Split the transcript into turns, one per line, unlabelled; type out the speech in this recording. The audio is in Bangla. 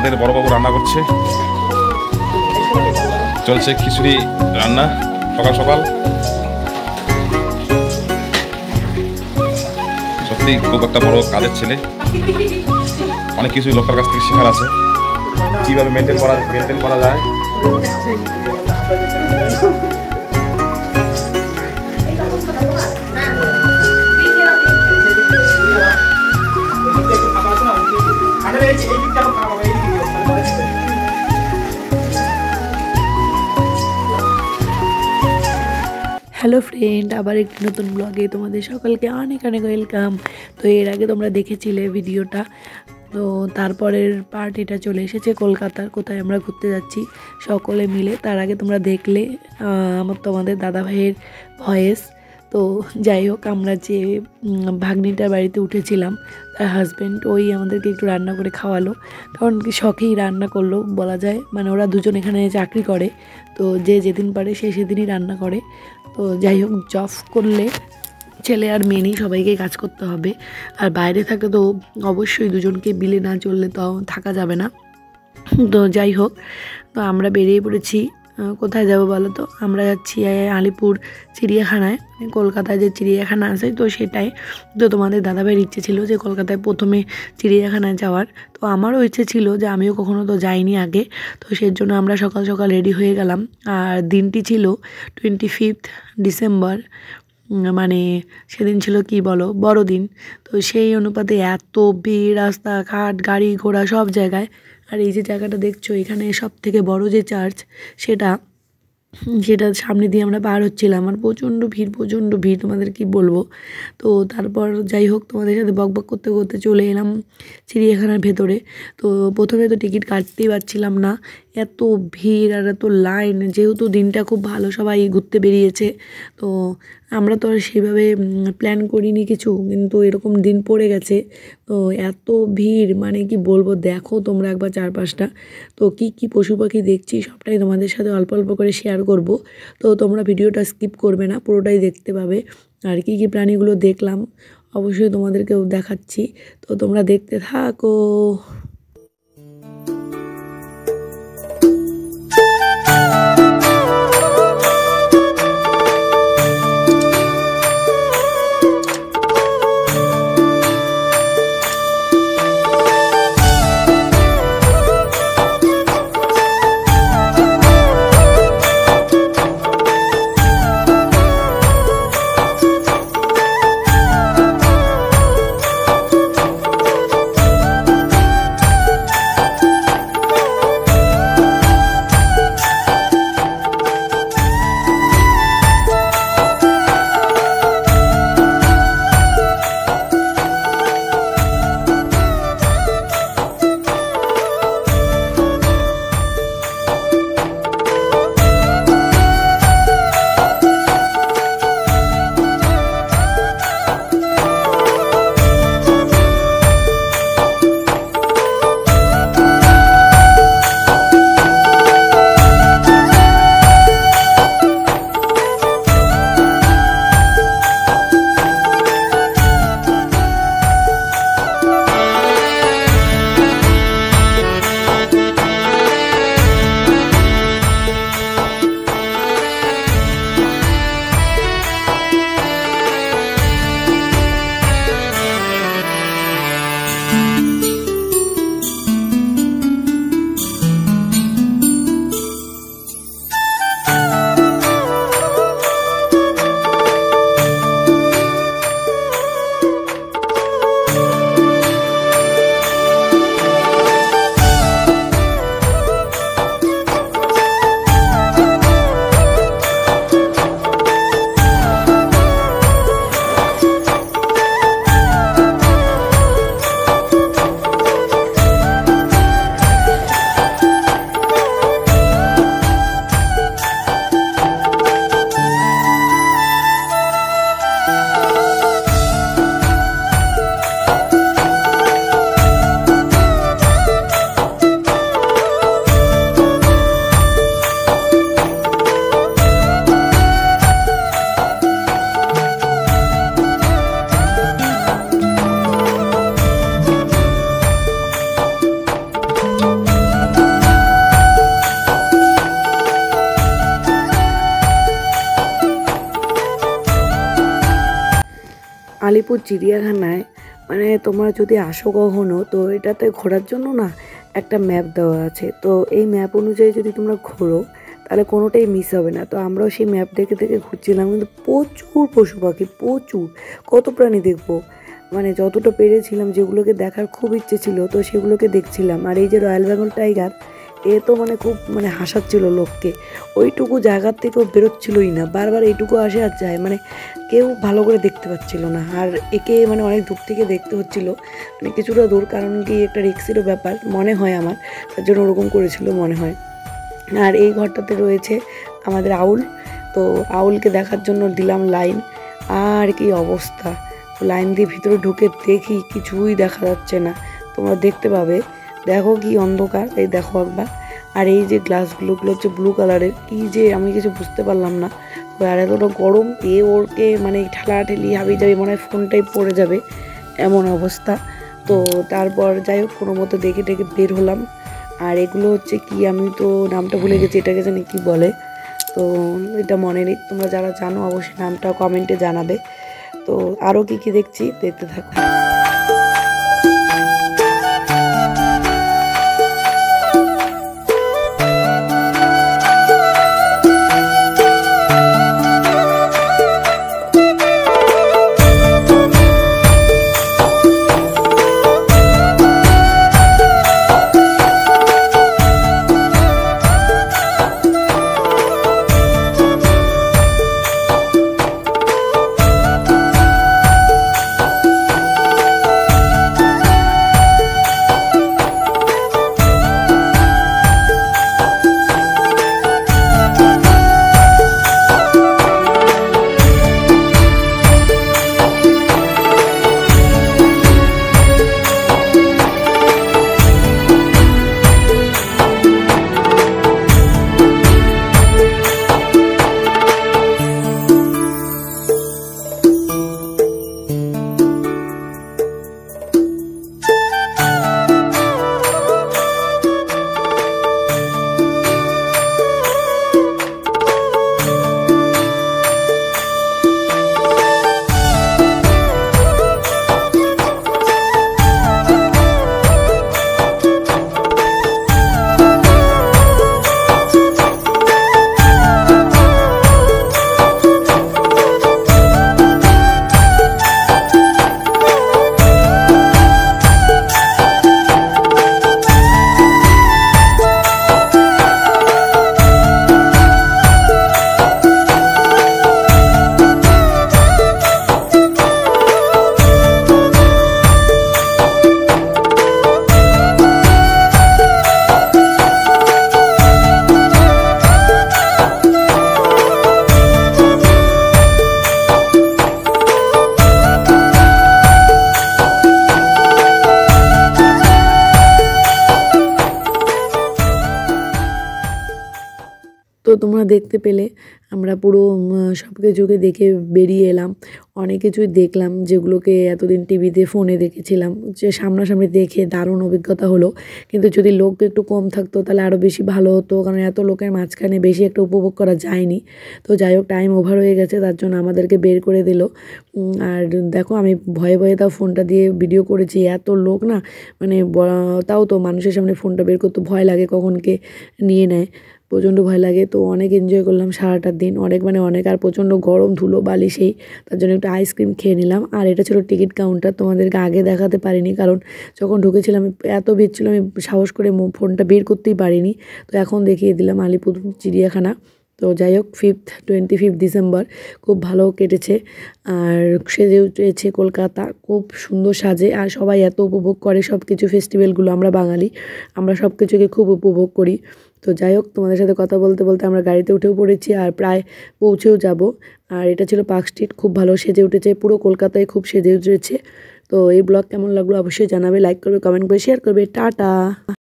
আমাদের বড়বাবু রান্না করছে, চলছে খিচুড়ি রান্না সকাল সকাল। সত্যি খুব একটা বড় কাজের ছেলে, অনেক কিছু লোকের কাছ থেকে শেখার আছে, কিভাবে মেনটেন করা যায়।
হ্যালো ফ্রেন্ড, আবার একটি নতুন ব্লগে তোমাদের সকলকে অনেক অনেক ওয়েলকাম। তো এর আগে তোমরা দেখেছিলে ভিডিওটা, তো তারপরের পার্ট এটা চলে এসেছে কলকাতার, কোথায় আমরা ঘুরতে যাচ্ছি সকলে মিলে। তার আগে তোমরা দেখলে তোমাদের দাদা ভাইয়ের ভয়েস। তো যাই হোক, আমরা যে ভাগ্নিটার বাড়িতে উঠেছিলাম, তার হাজব্যান্ড ওই আমাদেরকে একটু রান্না করে খাওয়ালো, কারণ কি শখেই রান্না করলো বলা যায়। মানে ওরা দুজন এখানে চাকরি করে, তো যে যেদিন পারে সে সেদিনই রান্না করে। তো যাই হোক, জব করলে ছেলে আর মেয়ে নেই, সবাইকে কাজ করতে হবে। আর বাইরে থাকলে তো অবশ্যই দুজনকে বিলে না চললে তো থাকা যাবে না। তো যাই হোক, তো আমরা বেরিয়ে পড়েছি। কোথায় যাব বলো তো? আমরা যাচ্ছি আলিপুর চিড়িয়াখানায়, কলকাতায় যে চিড়িয়াখানা আছে তো সেটাই। তো তোমাদের দাদাভাইয়ের ইচ্ছে ছিল যে কলকাতায় প্রথমে চিড়িয়াখানায় যাওয়ার, তো আমারও ইচ্ছে ছিল যে আমিও কখনো তো যাইনি আগে। তো সেই জন্য আমরা সকাল সকাল রেডি হয়ে গেলাম। আর দিনটি ছিল 25 ডিসেম্বর, মানে সেদিন ছিল কি বলো, বড়দিন। তো সেই অনুপাতে এত ভিড়, রাস্তাঘাট, গাড়ি ঘোড়া সব জায়গায়। আর এই যে জায়গাটা দেখছো, এখানে সব থেকে বড় যে চার্চ সেটা সামনে দিয়ে আমরা পার হচ্ছিলাম। আর প্রচণ্ড ভিড়, তোমাদের কি বলবো। তো তারপর যাই হোক, তোমাদের সাথে বকবক করতে করতে চলে এলাম চিড়িয়াখানার ভেতরে। তো প্রথমে তো টিকিট কাটতেই পারছিলাম না, এত ভিড় আর এত লাইন। যেহেতু দিনটা খুব ভালো, সবাই ঘুরতে বেরিয়েছে, তো আমরা তো আর সেইভাবে প্ল্যান করিনি কিছু, কিন্তু এরকম দিন পড়ে গেছে। তো এত ভিড়, মানে কি বলবো, দেখো তোমরা একবার চারপাশটা। তো কি পশু পাখি দেখছি সবটাই তোমাদের সাথে অল্প অল্প করে শেয়ার করব। তো তোমরা ভিডিওটা স্কিপ করবে না, পুরোটাই দেখতে পাবে। আর কি প্রাণীগুলো দেখলাম অবশ্যই তোমাদেরকেও দেখাচ্ছি, তো তোমরা দেখতে থাকো। আলিপুর চিড়িয়াখানায় মানে তোমরা যদি আসো কখনো, তো এটাতে ঘোরার জন্য না একটা ম্যাপ দেওয়া আছে। তো এই ম্যাপ অনুযায়ী যদি তোমরা ঘোরো তাহলে কোনোটাই মিস হবে না। তো আমরাও সেই ম্যাপ দেখে দেখে ঘুরছিলাম, কিন্তু প্রচুর পশু পাখি, প্রচুর, কত প্রাণী দেখবো। মানে যতটা পেরেছিলাম, যেগুলোকে দেখার খুব ইচ্ছে ছিল তো সেগুলোকে দেখছিলাম। আর এই যে রয়্যাল বেঙ্গল টাইগার, এ তো মানে খুব মানে হাসাচ্ছিল লোককে। ওইটুকু জায়গার থেকেও বেরোচ্ছিলই না, বারবার এইটুকু আসে আর যায়, মানে কেউ ভালো করে দেখতে পাচ্ছিল না। আর একে মানে অনেক দূর থেকে দেখতে হচ্ছিল, মানে কিছুটা দূর, কারণ কি একটা রিক্সেরও ব্যাপার মনে হয় আমার, তার জন্য ওরকম করেছিল মনে হয়। আর এই ঘরটাতে রয়েছে আমাদের আউল। তো আউলকে দেখার জন্য দিলাম লাইন, আর কি অবস্থা, লাইন দিয়ে ভিতরে ঢুকে দেখি কিছুই দেখা যাচ্ছে না। তোমরা দেখতে পাবে, দেখো কি অন্ধকার, এই দেখো একবার। আর এই যে গ্লাসগুলো হচ্ছে ব্লু কালারের, কি যে আমি কিছু বুঝতে পারলাম না। আর এতটা গরম, ওরকে মানে ঠেলাঠেলি হাবি যাবি, মনে হয় ফোনটাই পড়ে যাবে এমন অবস্থা। তো তারপর যাই হোক কোনো মতো দেখে টেকে বের হলাম। আর এগুলো হচ্ছে কি, আমি তো নামটা ভুলে গেছি, এটাকে জানি কি বলে, তো এটা মনে নেই। তোমরা যারা জানো অবশ্যই নামটা কমেন্টে জানাবে। তো আরও কি কি দেখছি দেখতে থাকো। তো তোমরা দেখতে পেলে আমরা পুরো সব কিছুকে দেখে বেরিয়ে এলাম। অনেক কিছুই দেখলাম যেগুলোকে এতদিন টিভিতে ফোনে দেখেছিলাম, যে সামনাসামনি দেখে দারুণ অভিজ্ঞতা হলো। কিন্তু যদি লোক একটু কম থাকতো তাহলে আরও বেশি ভালো হতো, কারণ এত লোকের মাঝখানে বেশি একটা উপভোগ করা যায়নি। তো যাই হোক, টাইম ওভার হয়ে গেছে, তার জন্য আমাদেরকে বের করে দিল। আর দেখো আমি ভয়ে ভয়ে তাও ফোনটা দিয়ে ভিডিও করেছি, এত লোক না, মানে তাও তো মানুষের সামনে ফোনটা বের করতে ভয় লাগে, কখন কে নিয়ে নেয়, প্রচণ্ড ভয় লাগে। তো অনেক এনজয় করলাম সারাটা দিন, অনেক মানে অনেক। আর প্রচণ্ড গরম, ধুলো বালি সেই, তার জন্য একটু আইসক্রিম খেয়ে নিলাম। আর এটা ছিল টিকিট কাউন্টার, তোমাদেরকে আগে দেখাতে পারিনি, কারণ যখন ঢুকেছিলাম এত ভিড় ছিল, আমি সাহস করে ফোনটা বের করতেই পারিনি। তো এখন দেখিয়ে দিলাম আলিপুর চিড়িয়াখানা। তো যাই হোক, 25 ডিসেম্বর খুব ভালো কেটেছে। আর সেজে উঠেছে কলকাতা, খুব সুন্দর সাজে, আর সবাই এত উপভোগ করে সব কিছু ফেস্টিভ্যালগুলো। আমরা বাঙালি, আমরা সব কিছুকে খুব উপভোগ করি। তো যাই হোক, তোমাদের সাথে কথা বলতে বলতে আমরা গাড়িতে উঠেও পড়েছি, আর প্রায় পৌঁছেও যাব। আর এটা ছিল পার্ক স্ট্রিট, খুব ভালো সেজে উঠেছে, পুরো কলকাতায় খুব সেজে উঠেছে। তো এই ব্লগ কেমন লাগলো অবশ্যই জানাবে, লাইক করবে, কমেন্ট করে শেয়ার করবে। টাটা।